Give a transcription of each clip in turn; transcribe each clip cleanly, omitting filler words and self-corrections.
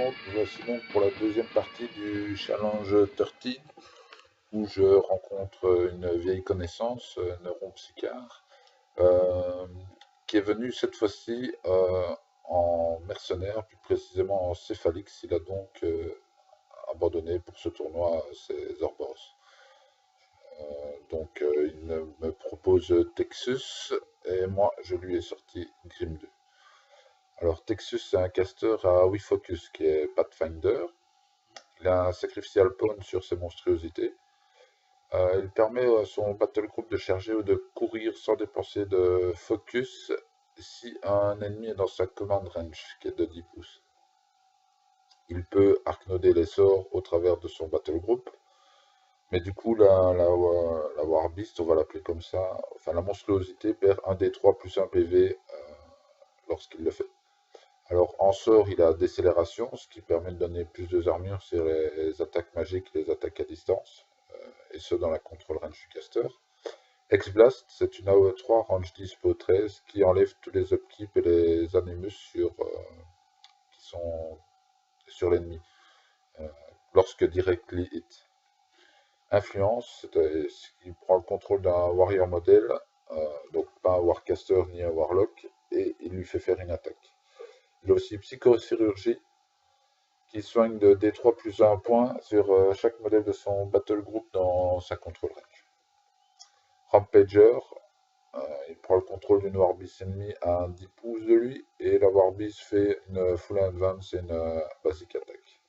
nous voici donc pour la deuxième partie du challenge 13 où je rencontre une vieille connaissance, neuropsychiatre, euh, qui est venu cette fois-ci en mercenaire, plus précisément en céphalix. Il a donc abandonné pour ce tournoi ses Orboros. Il me propose Texus et moi je lui ai sorti Grim 2. Alors Texus c'est un caster à WeFocus qui est Pathfinder. Il a un sacrificial pawn sur ses monstruosités. Il permet à son battle group de charger ou de courir sans dépenser de focus si un ennemi est dans sa command range, qui est de 10 pouces. Il peut arcnoder les sorts au travers de son battle group, mais du coup la War Beast, on va l'appeler comme ça, enfin la monstruosité perd 1 d3 plus 1 PV lorsqu'il le fait. Alors en sort, il a décélération, ce qui permet de donner plus de armure sur les attaques magiques et les attaques à distance, et ce dans la control range du caster. X-Blast, c'est une AOE3 range 10 po 13 qui enlève tous les upkeep et les animus qui sont sur l'ennemi lorsque directly hit. Influence, il prend le contrôle d'un warrior model, donc pas un warcaster ni un warlock, et il lui fait faire une attaque. Il a aussi psychochirurgie, qui soigne de D3 plus 1 point sur chaque modèle de son battle group dans sa control range. Rampager, il prend le contrôle d'une Warbeast ennemie à 10 pouces de lui, et la Warbeast fait une full advance et une basic attack.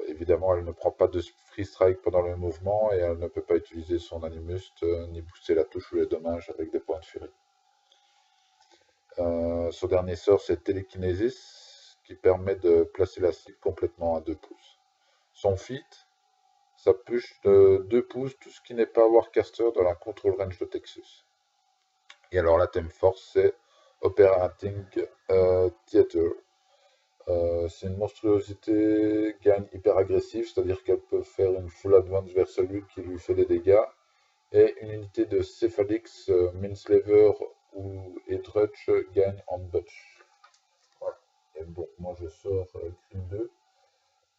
Évidemment, elle ne prend pas de free strike pendant le mouvement, et elle ne peut pas utiliser son animust, ni booster la touche ou les dommages avec des points de furie. Son dernier sort, c'est Télékinésis, qui permet de placer la cible complètement à 2 pouces. Son feat, ça push de 2 pouces tout ce qui n'est pas Warcaster dans la control range de Texus. Et alors la thème force, c'est Operating Theater. C'est une monstruosité gagne hyper agressive, c'est-à-dire qu'elle peut faire une full advance vers celui qui lui fait des dégâts. Et une unité de Cephalix, Minslaver ou Edrutch gagne en botch. Voilà. Et bon, moi je sors Grim 2.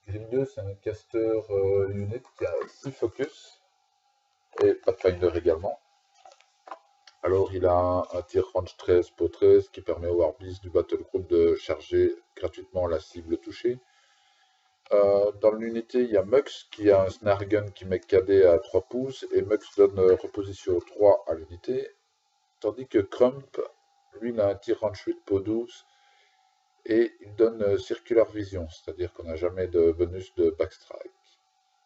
Grim 2, c'est un caster unit qui a 6 focus, et Pathfinder également. Alors il a un tir range 13 pour 13 qui permet au Warbeast du battle group de charger gratuitement la cible touchée. Dans l'unité, il y a Mux qui a un snare gun qui met KD à 3 pouces, et Mux donne reposition 3 à l'unité. Tandis que Crump, lui, il a un tir range 8 pour 12 et il donne Circular Vision, c'est-à-dire qu'on n'a jamais de bonus de backstrike.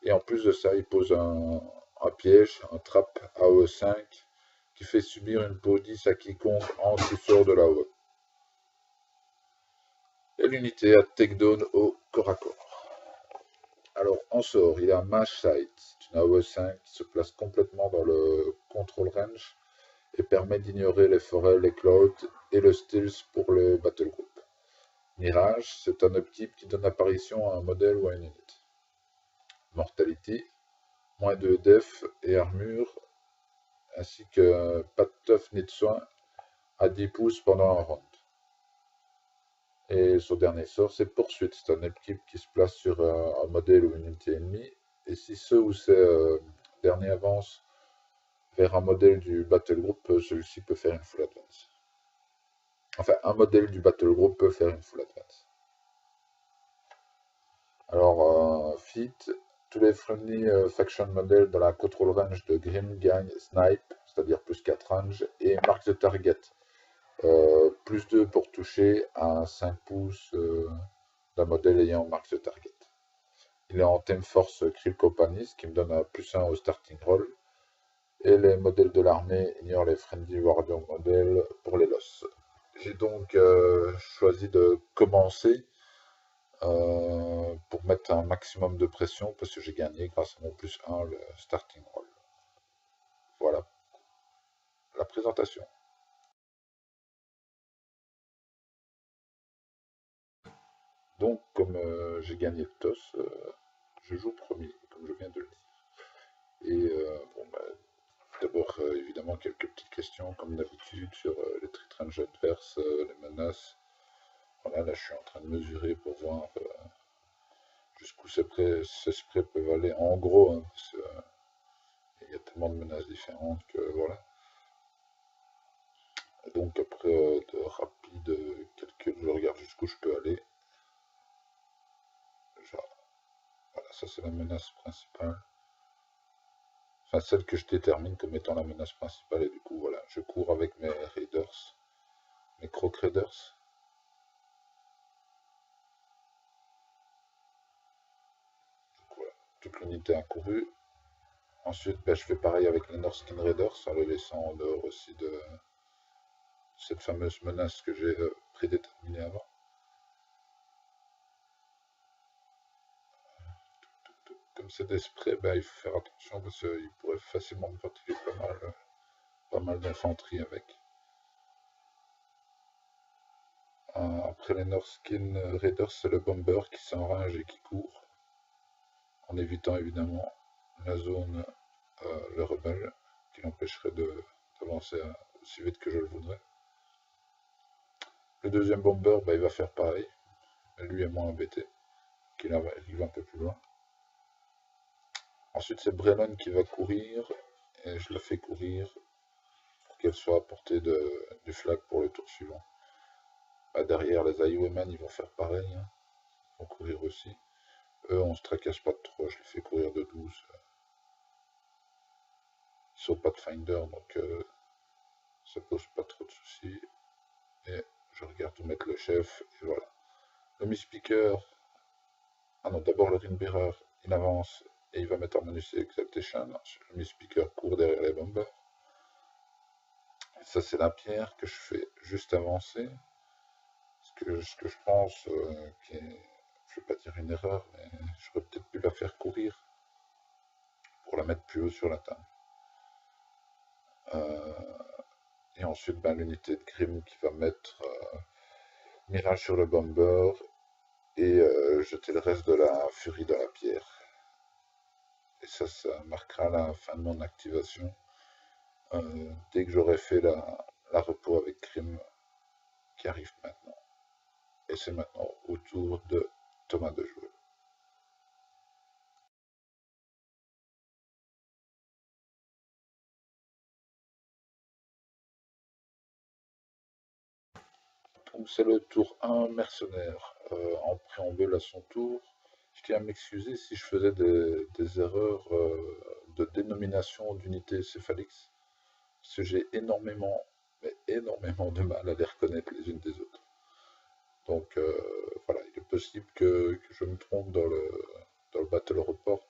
Et en plus de ça, il pose un piège, un trap AOE5 qui fait subir une peau 10 à quiconque entre ou sort de l'AOE. Et l'unité a takedown au corps à corps. Alors en sort, il a Mash Sight, c'est une AOE5 qui se place complètement dans le control range et permet d'ignorer les forêts, les clouds et le stealth pour le battle group. Mirage, c'est un upkeep qui donne apparition à un modèle ou à une unité. Mortality, moins de def et armure, ainsi que pas de tough ni de soin à 10 pouces pendant un round. Et son dernier sort, c'est Poursuite, c'est un upkeep qui se place sur un modèle ou une unité ennemie, et si ce ou ces derniers avancent vers un modèle du battle group, celui-ci peut faire une full advance. Enfin, un modèle du battle group peut faire une full advance. Alors, Fit, tous les friendly faction models dans la control range de Grim gagnent Snipe, c'est-à-dire plus 4 range, et Mark the Target, plus 2 pour toucher à 5 pouces d'un modèle ayant Mark the Target. Il est en thème force Krill Company, ce qui me donne un plus 1 au starting roll. Et les modèles de l'armée ignorent les friendly warrior models pour les loss. J'ai donc choisi de commencer pour mettre un maximum de pression parce que j'ai gagné grâce à mon plus 1 le starting roll. Voilà la présentation. Donc comme j'ai gagné le toss, je joue premier, comme je viens de le dire. Et bon, d'abord évidemment quelques petites questions comme d'habitude sur les trait range adverses, les menaces. Voilà, là je suis en train de mesurer pour voir jusqu'où ces sprays peuvent aller en gros, hein, parce qu'il y a tellement de menaces différentes que voilà. Et donc après de rapide calcul, je regarde jusqu'où je peux aller. Genre, voilà, ça c'est la menace principale. Enfin, celle que je détermine comme étant la menace principale, et du coup, voilà, je cours avec mes raiders, mes croc raiders. Donc, voilà, toute l'unité a couru. Ensuite, ben, je fais pareil avec les Norskin Raiders, en les laissant en dehors aussi de cette fameuse menace que j'ai prédéterminée avant. Comme c'est des sprays, ben, il faut faire attention parce qu'il pourrait facilement me fatiguer pas mal d'infanterie avec. Après les Norskin Raiders, c'est le Bomber qui s'enrage et qui court, en évitant évidemment la zone, le rebelle, qui l'empêcherait d'avancer aussi vite que je le voudrais. Le deuxième Bomber, ben, il va faire pareil, mais lui est moins embêté, qu'il arrive un peu plus loin. Ensuite, c'est Brelon qui va courir, et je la fais courir pour qu'elle soit à portée du flag pour le tour suivant. Bah, derrière, les Highwaymen, ils vont faire pareil, hein. Ils vont courir aussi. Eux, on se tracasse pas de trop, je les fais courir de 12. Ils sont Pathfinder, donc ça pose pas trop de soucis. Et je regarde où mettre le chef, et voilà. Le Misspeaker, ah non, d'abord le Ringbearer, il avance et il va mettre en Manus Exaltation. Le Misspeaker court derrière les bombers. Et ça, c'est la pierre que je fais juste avancer. Ce que je pense, qui est, je ne vais pas dire une erreur, mais j'aurais peut-être pu la faire courir pour la mettre plus haut sur la table. Et ensuite, ben, l'unité de Grim qui va mettre Mirage sur le bomber et jeter le reste de la furie dans la pierre. Et ça marquera la fin de mon activation. Dès que j'aurai fait la repos avec Grim qui arrive maintenant. Et c'est maintenant au tour de Thomas de jouer. Donc c'est le tour 1 mercenaire. En préambule à son tour, je tiens à m'excuser si je faisais des erreurs de dénomination d'unités céphalix. Parce que j'ai énormément, mais énormément de mal à les reconnaître les unes des autres. Donc voilà, il est possible que je me trompe dans le Battle Report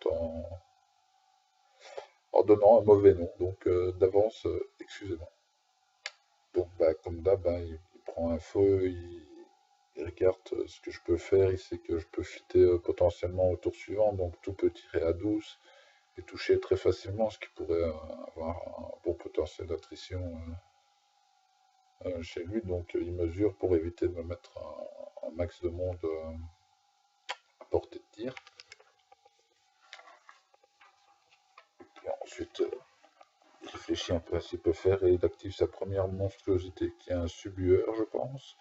en donnant un mauvais nom. Donc d'avance, excusez-moi. Donc bah, comme d'hab, hein, il prend un feu, il regarde ce que je peux faire, il sait que je peux fitter potentiellement au tour suivant, donc tout peut tirer à 12 et toucher très facilement, ce qui pourrait avoir un bon potentiel d'attrition chez lui, donc il mesure pour éviter de me mettre un max de monde à portée de tir. Et ensuite, il réfléchit un peu à ce qu'il peut faire et il active sa première monstruosité, qui est un sublueur, je pense.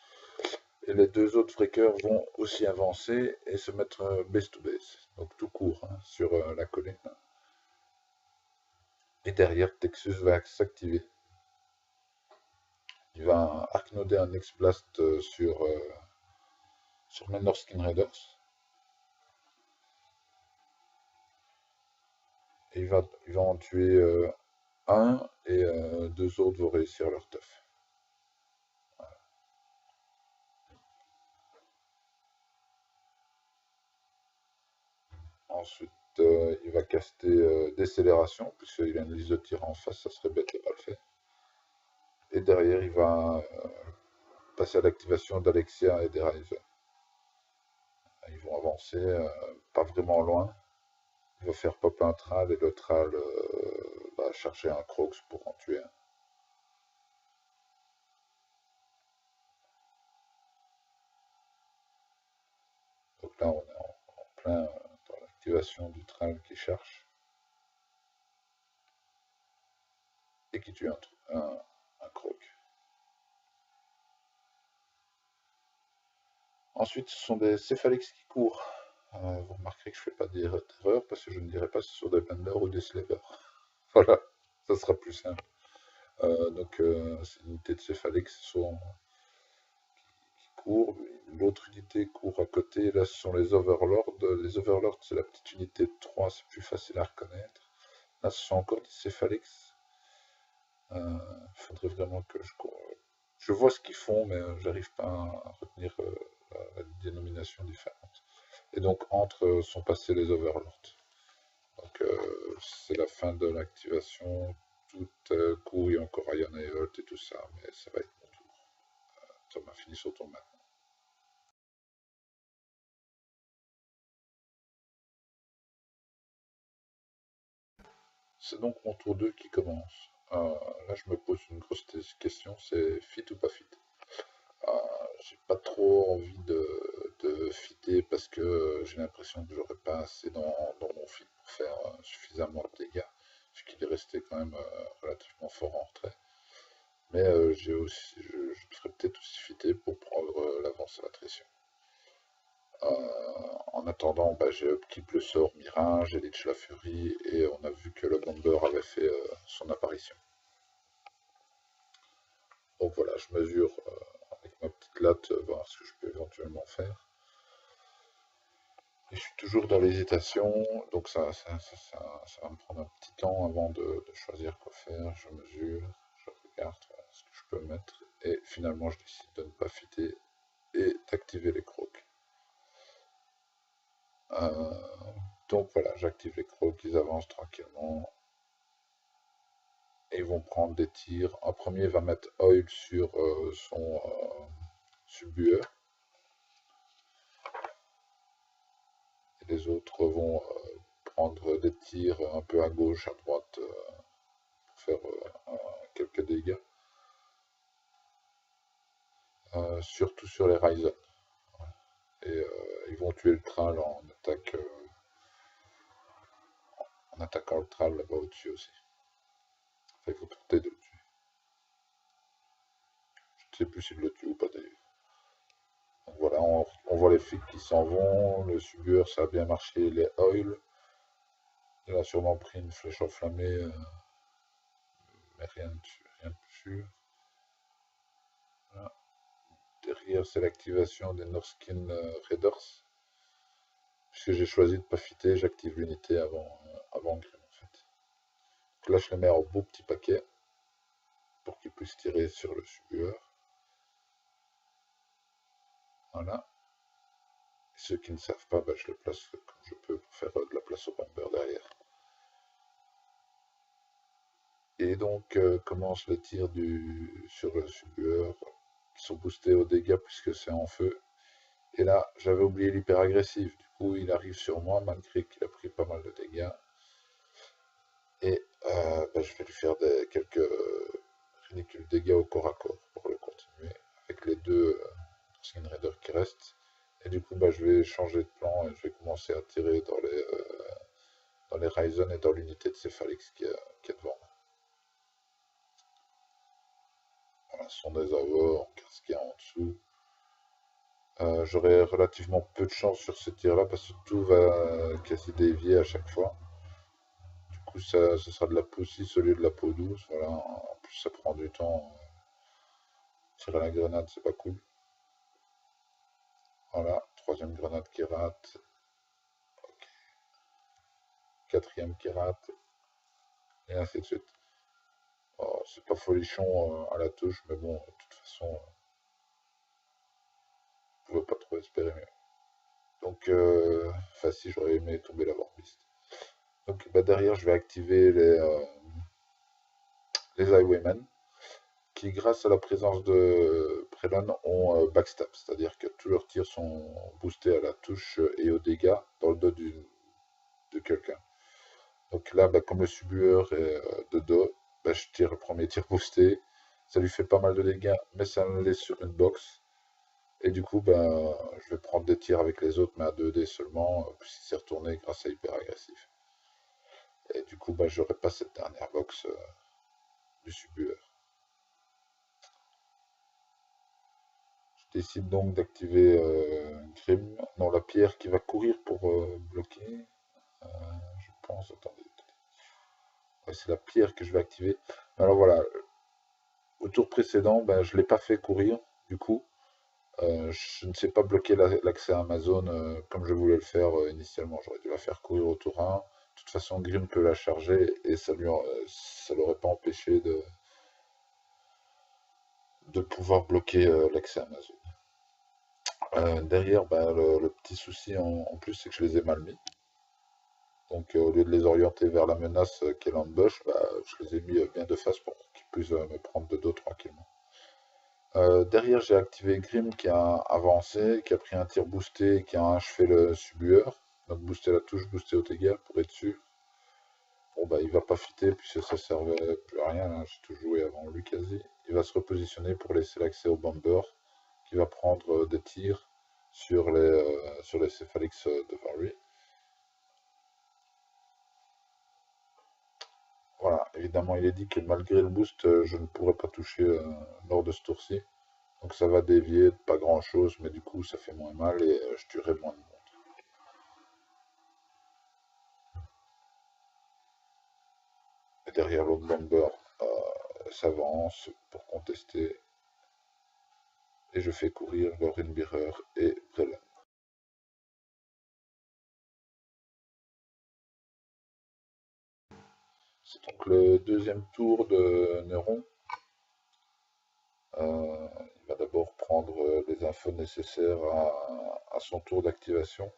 Et les deux autres breakers vont aussi avancer et se mettre base to base, donc tout court, hein, sur la colline. Et derrière, Texus va s'activer. Il va arcnoder un X-Blast sur mes Norskin Raiders. Et il va en tuer un et deux autres vont réussir leur teuf. Voilà. Ensuite, il va caster décélération, puisqu'il a une liste de tir en face, ça serait bête de pas le faire. Et derrière, il va passer à l'activation d'Alexia et des Ryzen. Ils vont avancer, pas vraiment loin. Il va faire pop un Thrall et le Thrall va chercher un Crocs pour en tuer un. Donc là, on est en plein dans l'activation du Thrall qui cherche et qui tue un Croc. Ensuite, ce sont des Céphalix qui courent. Vous remarquerez que je fais pas d'erreur parce que je ne dirai pas si c'est sur des benders ou des slavers. Voilà, ça sera plus simple. C'est une unité de céphalix qui court. L'autre unité court à côté. Là, ce sont les overlords. Les overlords, c'est la petite unité de 3, c'est plus facile à reconnaître. Là, ce sont encore des céphalix. Il faudrait vraiment que je vois ce qu'ils font, mais j'arrive pas à retenir la dénomination différente. Et donc, entre sont passés les overlords. Donc, c'est la fin de l'activation. Tout coup, il y a encore Iron et Holt et tout ça, mais ça va être mon tour. Thomas fini son tour maintenant. C'est donc mon tour 2 qui commence. Là, je me pose une grosse question, c'est fit ou pas fit? J'ai pas trop envie de fitter parce que j'ai l'impression que j'aurais pas assez dans mon fit pour faire suffisamment de dégâts, puisqu'il est resté quand même relativement fort en retrait. Mais je devrais peut-être aussi fitter pour prendre l'avance à l'attrition. En attendant, j'ai upkeep le sort Mirage, j'ai Lich la Furie, et on a vu que le Bomber avait fait son apparition. Donc voilà, je mesure avec ma petite latte, voir ce que je peux éventuellement faire. Et je suis toujours dans l'hésitation, donc ça va me prendre un petit temps avant de choisir quoi faire. Je mesure, je regarde voilà, ce que je peux mettre, et finalement je décide de ne pas fitter et d'activer les crocs. Donc voilà, j'active les crocs, ils avancent tranquillement. Et ils vont prendre des tirs. Un premier va mettre oil sur son subbueur. Et les autres vont prendre des tirs un peu à gauche, à droite, pour faire quelques dégâts. Surtout sur les Ryzen. Et ils vont tuer le Thrall en attaquant le Thrall là-bas au-dessus aussi. Enfin, il faut tenter de le tuer. Je ne sais plus s'il le tue ou pas d'ailleurs. Donc voilà, on voit les flics qui s'en vont. Le subbueur, ça a bien marché. Les oil. Il a sûrement pris une flèche enflammée, mais rien de sûr. Voilà. Derrière, c'est l'activation des Norskin Raiders. Puisque j'ai choisi de ne pas fitter, j'active l'unité avant Grim en fait. Donc là, je les mets en beau petit paquet pour qu'ils puissent tirer sur le subbueur. Voilà. Et ceux qui ne savent pas, je les place comme je peux pour faire de la place au bomber derrière. Et donc commence le tir sur le subbueur, qui sont boostés aux dégâts puisque c'est en feu. Et là, j'avais oublié l'hyper agressif. Du coup, il arrive sur moi malgré qu'il a pris pas mal de dégâts. Et je vais lui faire quelques ridicules dégâts au corps à corps pour le continuer avec les deux Skin Raiders qui restent. Et du coup, je vais changer de plan et je vais commencer à tirer dans les Ryzen et dans l'unité de Céphalix qui est devant moi. Voilà, ce sont des avors, on regarde ce qu'il y a en dessous. J'aurai relativement peu de chance sur ces tirs là parce que tout va quasi dévier à chaque fois. Du coup, ça sera de la peau 6 au lieu de la peau 12. Voilà. En plus, ça prend du temps. Tirer la grenade, c'est pas cool. Voilà, troisième grenade qui rate. Okay. Quatrième qui rate. Et ainsi de suite. Oh, c'est pas folichon à la touche, mais bon, de toute façon, je pouvais pas trop espérer mieux. Donc, si j'aurais aimé tomber la warpiste. Donc, derrière, je vais activer les Highwaymen, qui, grâce à la présence de Prelon, ont backstab, c'est-à-dire que tous leurs tirs sont boostés à la touche et aux dégâts dans le dos de quelqu'un. Donc là, comme le subbueur est de dos, je tire le premier tir boosté, ça lui fait pas mal de dégâts, mais ça me laisse sur une box. Et du coup, je vais prendre des tirs avec les autres, mais à 2D seulement, puisqu'il s'est retourné grâce à hyper agressif. Et du coup, j'aurai pas cette dernière box du subbueur. Je décide donc d'activer Grim. Non, la pierre qui va courir pour bloquer. Je pense, attendez. Ouais, c'est la pierre que je vais activer. Alors voilà, au tour précédent, ben, je ne l'ai pas fait courir, du coup. Je ne sais pas bloquer l'accès à Amazon comme je voulais le faire initialement. J'aurais dû la faire courir au tour 1. De toute façon, Grim peut la charger et ça l'aurait pas empêché de pouvoir bloquer l'accès à Amazon. Derrière, ben, le petit souci en plus, c'est que je les ai mal mis. Donc au lieu de les orienter vers la menace qu'est l'ambush, bah, je les ai mis bien de face pour qu'ils puissent me prendre de dos tranquillement. Derrière, j'ai activé Grim qui a avancé, qui a pris un tir boosté, qui a achevé le subueur. Donc booster la touche, booster au dégâts pour être sûr. Bon bah il va pas fitter puisque ça servait plus à rien, hein. J'ai tout joué avant lui quasi. Il va se repositionner pour laisser l'accès au bomber qui va prendre des tirs sur les céphalix devant lui. Voilà, évidemment il est dit que malgré le boost, je ne pourrais pas toucher lors de ce tour-ci. Donc ça va dévier de pas grand chose, mais du coup ça fait moins mal et je tuerai moins de monde. Et derrière l'autre bomber s'avance pour contester. Et je fais courir Lorinbirer et Brellen. C'est donc le deuxième tour de Neuron. Il va d'abord prendre les infos nécessaires à son tour d'activation.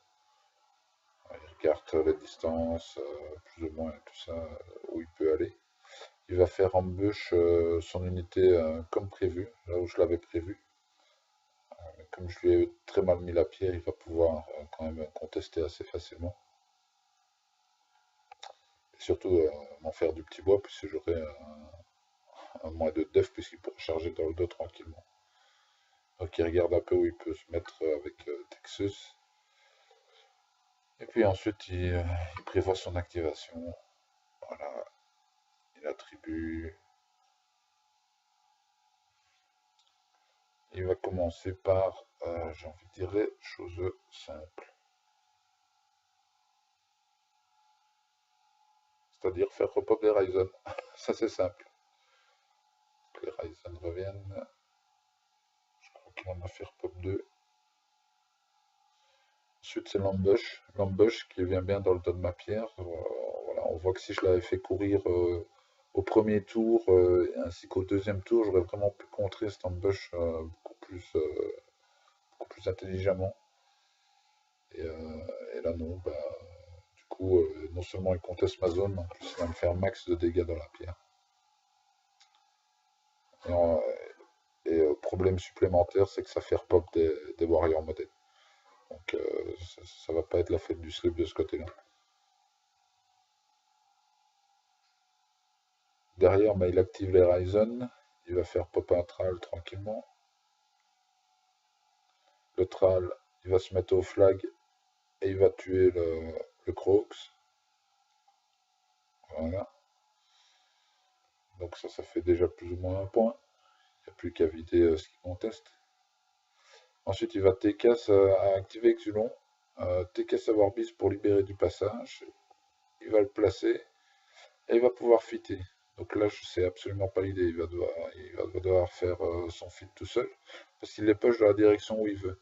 Il regarde les distances, plus ou moins tout ça, où il peut aller. Il va faire ambush son unité comme prévu, là où je l'avais prévu. Comme je lui ai très mal mis la pierre, il va pouvoir quand même contester assez facilement. Et surtout m'en faire du petit bois, puisque j'aurai un moins de def, puisqu'il pourra charger dans le dos tranquillement. Donc il regarde un peu où il peut se mettre avec Texus. Et puis ensuite, il prévoit son activation. Voilà, il attribue. Il va commencer par, j'ai envie de dire, les choses simples. C'est-à-dire faire repop les Ryzen. Ça c'est simple. Les Ryzen reviennent. Je crois qu'il en a fait repop 2. Ensuite c'est l'ambush. L'ambush qui vient bien dans le dos de ma pierre. Voilà, on voit que si je l'avais fait courir au premier tour ainsi qu'au deuxième tour, j'aurais vraiment pu contrer cet ambush beaucoup plus intelligemment. Et là non, bah, du coup, non seulement il conteste ma zone, mais en plus il va me faire max de dégâts dans la pierre. Et problème supplémentaire, c'est que ça fait repop des warriors modèles. Donc ça va pas être la fête du slip de ce côté-là. Derrière, bah, il active les Ryzen. Il va faire pop un tral tranquillement. Le tral, il va se mettre au flag et il va tuer le Crocs. Voilà. Donc ça fait déjà plus ou moins un point. Il n'y a plus qu'à vider ce qu'il conteste. Ensuite, il va TK à activer Exulon. TK savoir bis pour libérer du passage. Il va le placer et il va pouvoir fitter. Donc là, je sais absolument pas l'idée. Il va devoir faire son fit tout seul parce qu'il les push dans la direction où il veut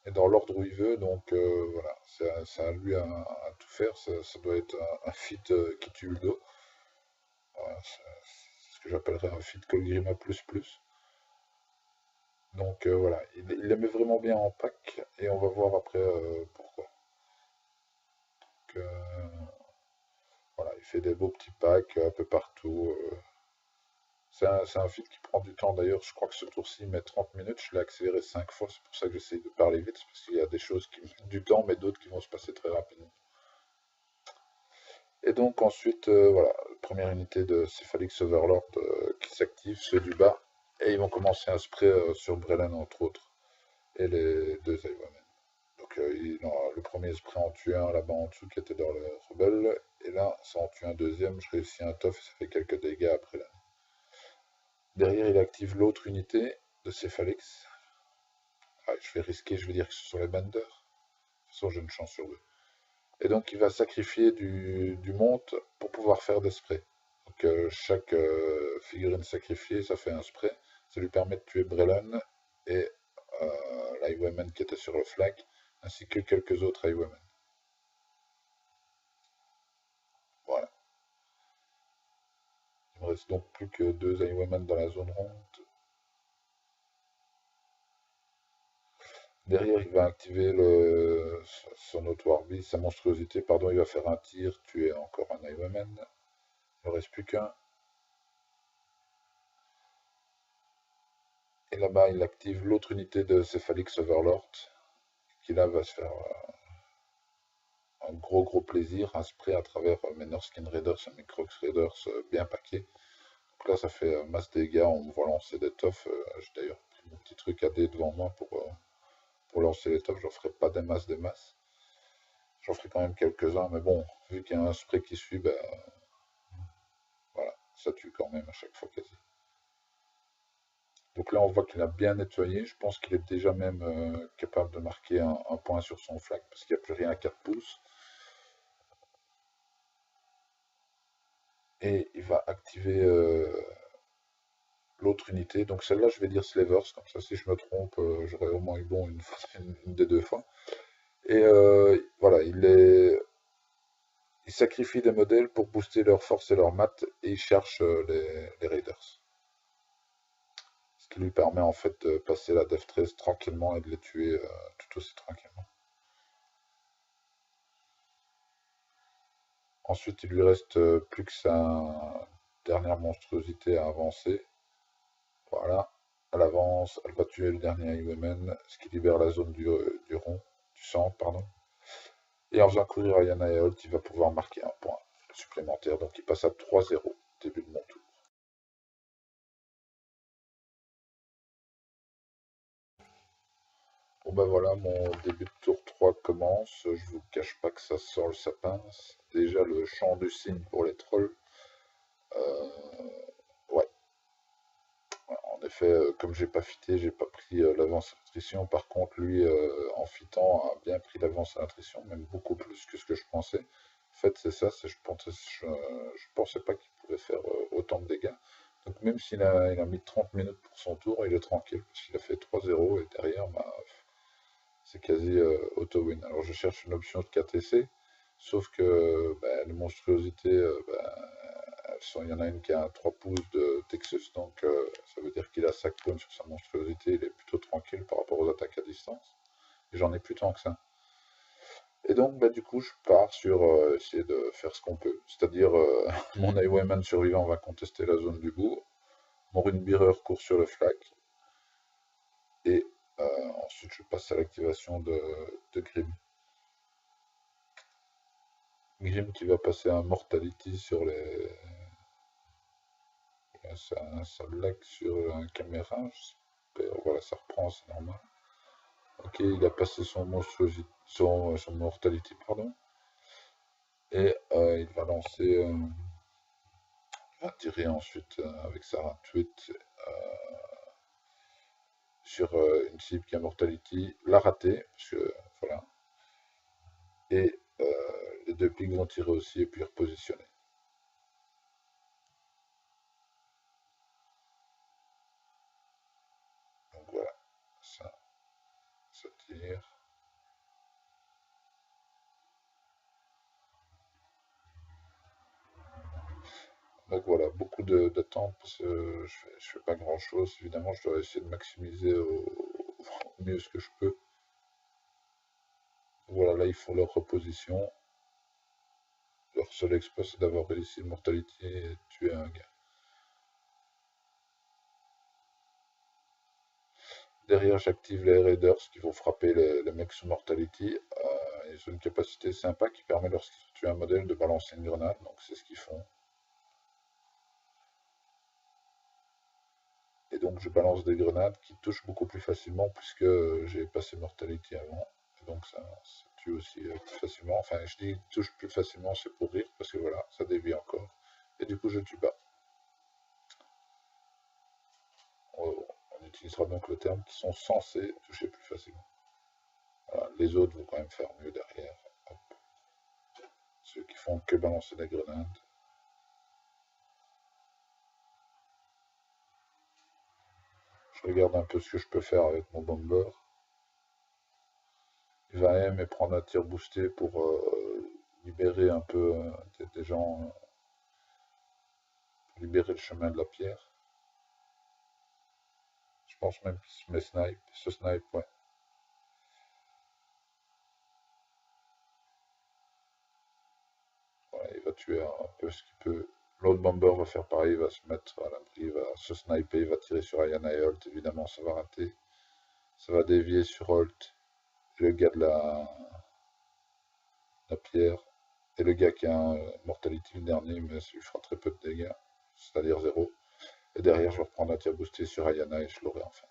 et dans l'ordre où il veut. Donc voilà, c'est à lui à tout faire. Ça doit être un fit qui tue le dos. C'est ce que j'appellerais un fit Colgrima plus plus. Donc voilà, il les met vraiment bien en pack et on va voir après pourquoi. Donc, voilà, il fait des beaux petits packs un peu partout. C'est un feed qui prend du temps d'ailleurs. Je crois que ce tour-ci met 30 minutes. Je l'ai accéléré 5 fois. C'est pour ça que j'essaye de parler vite. Parce qu'il y a des choses qui mettent du temps, mais d'autres qui vont se passer très rapidement. Et donc ensuite, voilà, première unité de Cephalix Overlord qui s'active, ceux du bas. Et ils vont commencer un spray sur Brellen entre autres. Et les deux Iwamen. Donc le premier spray en tue un là-bas en dessous qui était dans le rebelle. Et là, ça en tue un deuxième. Je réussis un tof et ça fait quelques dégâts après là. Derrière, il active l'autre unité de Cephalix. Ah, je vais risquer, je vais dire que ce sont les benders. De toute façon, j'ai une chance sur deux. Et donc, il va sacrifier du monte pour pouvoir faire des sprays. Donc, chaque figurine sacrifiée, ça fait un spray. Ça lui permet de tuer Brelan et l'Highwayman qui était sur le flag, ainsi que quelques autres Highwaymen. Voilà. Il me reste donc plus que deux Highwaymen dans la zone ronde. Derrière, il va activer son auto Warby, sa monstruosité, pardon, il va faire un tir, tuer encore un Highwayman. Il ne reste plus qu'un. Et là-bas, il active l'autre unité de Cephalix Overlord, qui là va se faire un gros plaisir, un spray à travers mes Norskin Raiders et mes Crocs Raiders bien paqués. Donc là, ça fait masse dégâts, on me voit lancer des toffs. J'ai d'ailleurs pris mon petit truc AD devant moi pour lancer les toffs. J'en ferai pas des masses. J'en ferai quand même quelques-uns, mais bon, vu qu'il y a un spray qui suit, ben, voilà, ça tue quand même à chaque fois quasi. Donc là, on voit qu'il a bien nettoyé. Je pense qu'il est déjà même capable de marquer un point sur son flag, parce qu'il n'y a plus rien à 4 pouces. Et il va activer l'autre unité. Donc celle-là, je vais dire Slavers, comme ça si je me trompe, j'aurais au moins eu bon une des deux fois. Et voilà, il sacrifie des modèles pour booster leur force et leur mat, et il cherche les Raiders. Ce qui lui permet en fait de passer la Death 13 tranquillement et de les tuer tout aussi tranquillement. Ensuite, il lui reste plus que sa dernière monstruosité à avancer. Voilà, elle avance, elle va tuer le dernier Highwayman, ce qui libère la zone du rond, du centre, pardon. Et en faisant courir Ayana et Holt, il va pouvoir marquer un point supplémentaire. Donc il passe à 3-0, début de mon tour. Bon ben voilà, mon début de tour 3 commence. Je vous cache pas que ça sort le sapin. Déjà le chant du cygne pour les trolls. Ouais, en effet, comme j'ai pas fité, j'ai pas pris l'avance à l'attrition. Par contre, lui, en fitant, a bien pris l'avance à l'attrition, même beaucoup plus que ce que je pensais. En fait, c'est ça, je pensais pas qu'il pouvait faire autant de dégâts. Donc même il a mis 30 minutes pour son tour, il est tranquille, parce qu'il a fait 3-0, et derrière, bah, c'est quasi auto-win. Alors je cherche une option de KTC, sauf que bah, les monstruosités, il y en a une qui a 3 pouces de Texas, donc ça veut dire qu'il a 5 points sur sa monstruosité, il est plutôt tranquille par rapport aux attaques à distance. Et j'en ai plus tant que ça. Et donc bah, du coup je pars sur essayer de faire ce qu'on peut. C'est-à-dire mon Highwayman survivant va contester la zone du bourg, mon Runebearer court sur le flag, et ensuite je passe à l'activation de Grim. Grim qui va passer un Mortality sur les. Ça lag sur un caméra, j'espère. Voilà, ça reprend, c'est normal. Ok, il a passé son Mortality, pardon. Et il va lancer. Il va tirer ensuite avec sa tweet sur une cible qui a Mortality. L'a raté, parce que voilà. Et les deux pics vont tirer aussi et puis repositionner. Donc voilà, ça tire. Donc voilà, beaucoup d'attente parce que je fais pas grand chose. Évidemment, je dois essayer de maximiser au mieux ce que je peux. Voilà, là ils font leur reposition. Leur seul exploit c'est d'avoir réussi l'immortalité et tuer un gars. Derrière, j'active les Raiders qui vont frapper les mecs sous mortality. Ils ont une capacité sympa qui permet, lorsqu'ils ont tué un modèle, de balancer une grenade. Donc c'est ce qu'ils font. Et donc je balance des grenades qui touchent beaucoup plus facilement puisque j'ai passé mortality avant. Et donc ça tue aussi plus facilement. Enfin je dis touche plus facilement, c'est pour rire parce que voilà, ça dévie encore. Et du coup je tue pas. On utilisera donc le terme, qui sont censés toucher plus facilement. Voilà, les autres vont quand même faire mieux derrière. Hop. Ceux qui font que balancer la grenade. Je regarde un peu ce que je peux faire avec mon bomber. Il va aimer prendre un tir boosté pour libérer un peu des gens, libérer le chemin de la pierre. Je pense même qu'il se met snipe, ce snipe, ouais. Voilà, il va tuer un peu ce qu'il peut. L'autre bomber va faire pareil, il va se mettre à l'abri, il va se sniper, il va tirer sur Ayana et Holt. Évidemment, ça va rater. Ça va dévier sur Holt, le gars de la pierre, et le gars qui a un mortality le dernier, mais ça lui fera très peu de dégâts, c'est-à-dire 0. Et derrière, je vais reprendre un tir boosté sur Ayana et je l'aurai enfin.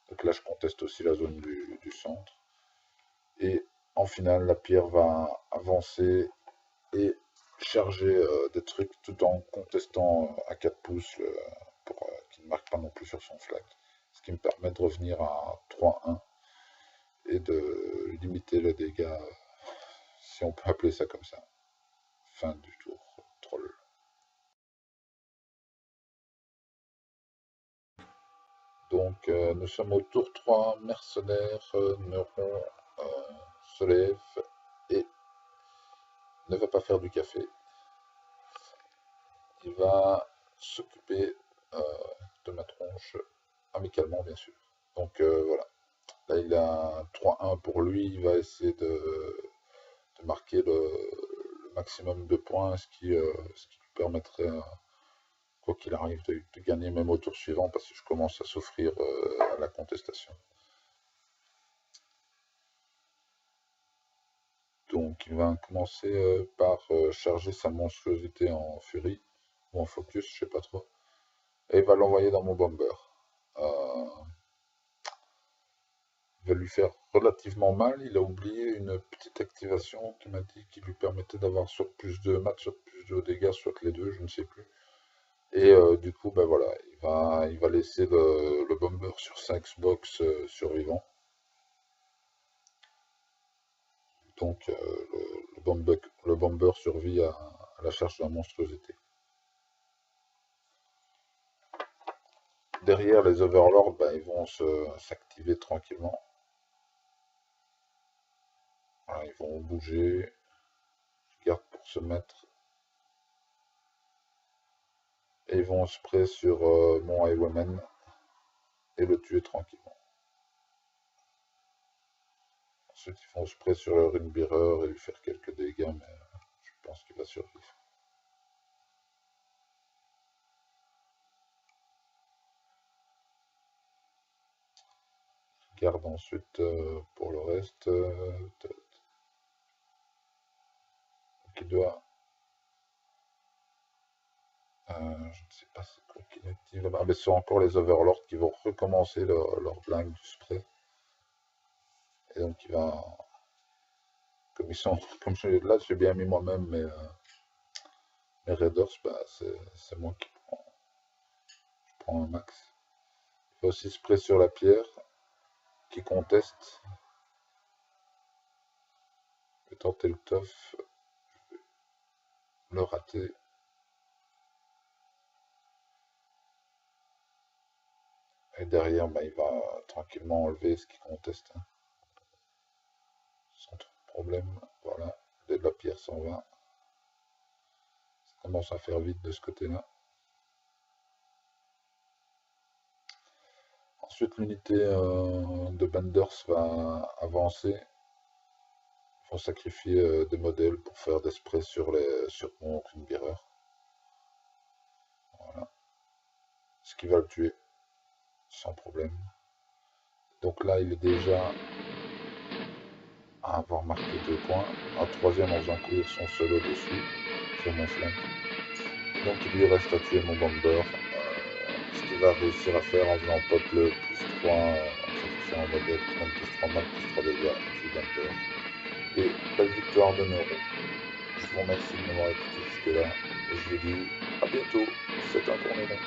Donc là, je conteste aussi la zone du centre. Et en finale, la pierre va avancer et charger des trucs tout en contestant à 4 pouces pour qu'il ne marque pas non plus sur son flag. Ce qui me permet de revenir à 3-1 et de limiter le dégât, si on peut appeler ça comme ça. Fin du tour troll. Donc nous sommes au tour 3, mercenaire, Neuron se lève et ne va pas faire du café. Il va s'occuper de ma tronche, amicalement bien sûr. Donc voilà, là il a 3-1 pour lui, il va essayer de marquer le maximum de points, ce qui lui permettrait, quoi qu'il arrive, de gagner même au tour suivant, parce que je commence à souffrir à la contestation. Donc il va commencer par charger sa monstruosité en furie, ou en focus, je sais pas trop, et il va l'envoyer dans mon bomber. Il va lui faire relativement mal, il a oublié une petite activation qui m'a dit qu'il lui permettait d'avoir soit plus de maths, soit plus de dégâts, soit les deux, je ne sais plus. Et du coup, ben voilà, il va laisser le bomber sur 5 box survivant. Donc le bomber survit à la charge de la monstruosité. Derrière, les overlords, ben, ils vont s'activer tranquillement. Voilà, ils vont bouger. Je garde pour se mettre. Et ils vont spray sur mon Highwayman et le tuer tranquillement. Ensuite, ils vont spray sur le Runebearer et lui faire quelques dégâts, mais je pense qu'il va survivre. Je garde ensuite pour le reste. Qui doit. Je ne sais pas c'est quoi qui active là-bas. Ah, mais ce sont encore les overlords qui vont recommencer leur blingue du spray. Et donc il va. Comme ils sont. Comme là j'ai bien mis moi-même mes raiders, bah, c'est moi qui prends un max. Il va aussi spray sur la pierre qui conteste. Je vais tenter le tough. Le rater. Et derrière, bah, il va tranquillement enlever ce qui conteste. Hein. Sans trop de problème. Voilà. Dès de la pierre s'en va. Ça commence à faire vite de ce côté-là. Ensuite, l'unité de Benders va avancer. Ils vont sacrifier des modèles pour faire des sprays sur mon Runebearer. Voilà. Ce qui va le tuer sans problème. Donc là, il est déjà à avoir marqué 2 points. Un troisième en faisant courir son solo dessus, sur mon flanc. Donc il lui reste à tuer mon bomber. Ce qu'il va réussir à faire en faisant pop le plus 3 en sacrifiant un modèle qui donne plus 3 mal, plus 3 dégâts du bomber. Et belle victoire de Neuro. Je vous remercie de m'avoir écouté jusque là. Et je vous dis à bientôt. C'est un tournoi.